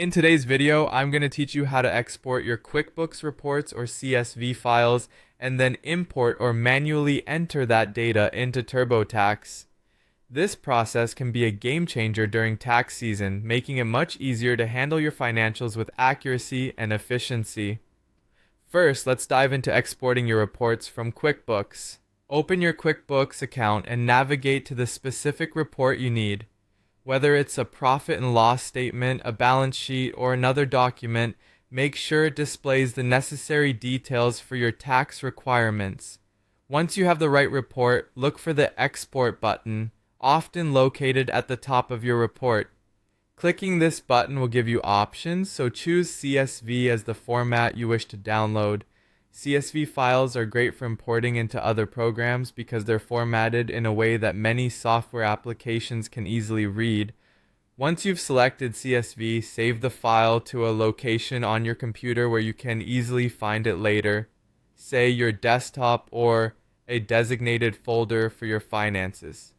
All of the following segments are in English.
In today's video, I'm going to teach you how to export your QuickBooks reports or CSV files and then import or manually enter that data into TurboTax. This process can be a game changer during tax season, making it much easier to handle your financials with accuracy and efficiency. First, let's dive into exporting your reports from QuickBooks. Open your QuickBooks account and navigate to the specific report you need. Whether it's a profit and loss statement, a balance sheet, or another document, make sure it displays the necessary details for your tax requirements. Once you have the right report, look for the Export button, often located at the top of your report. Clicking this button will give you options, so choose CSV as the format you wish to download. CSV files are great for importing into other programs because they're formatted in a way that many software applications can easily read. Once you've selected CSV, save the file to a location on your computer where you can easily find it later, say your desktop or a designated folder for your finances.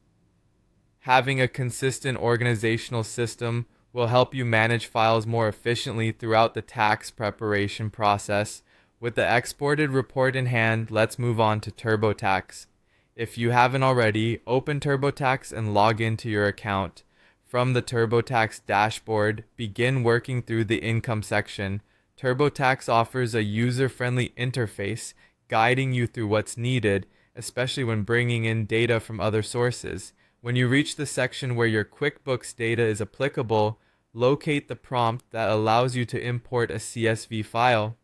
Having a consistent organizational system will help you manage files more efficiently throughout the tax preparation process. With the exported report in hand, let's move on to TurboTax. If you haven't already, open TurboTax and log into your account. From the TurboTax dashboard, begin working through the income section. TurboTax offers a user-friendly interface, guiding you through what's needed, especially when bringing in data from other sources. When you reach the section where your QuickBooks data is applicable, locate the prompt that allows you to import a CSV file.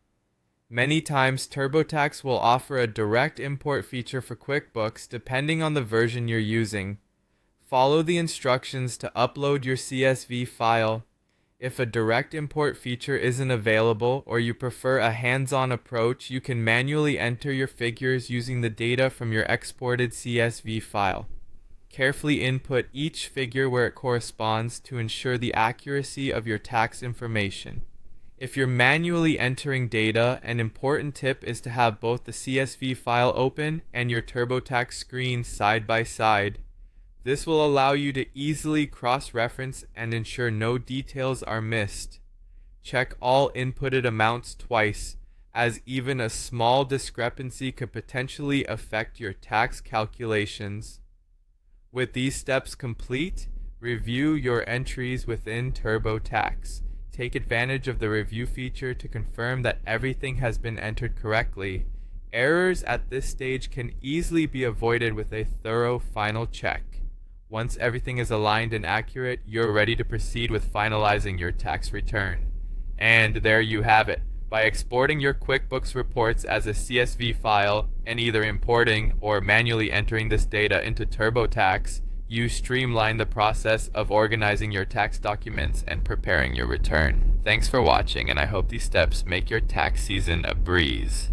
Many times, TurboTax will offer a direct import feature for QuickBooks depending on the version you're using. Follow the instructions to upload your CSV file. If a direct import feature isn't available or you prefer a hands-on approach, you can manually enter your figures using the data from your exported CSV file. Carefully input each figure where it corresponds to ensure the accuracy of your tax information. If you're manually entering data, an important tip is to have both the CSV file open and your TurboTax screen side by side. This will allow you to easily cross-reference and ensure no details are missed. Check all inputted amounts twice, as even a small discrepancy could potentially affect your tax calculations. With these steps complete, review your entries within TurboTax. Take advantage of the review feature to confirm that everything has been entered correctly. Errors at this stage can easily be avoided with a thorough final check. Once everything is aligned and accurate, you're ready to proceed with finalizing your tax return. And there you have it. By exporting your QuickBooks reports as a CSV file and either importing or manually entering this data into TurboTax, you streamline the process of organizing your tax documents and preparing your return. Thanks for watching, and I hope these steps make your tax season a breeze.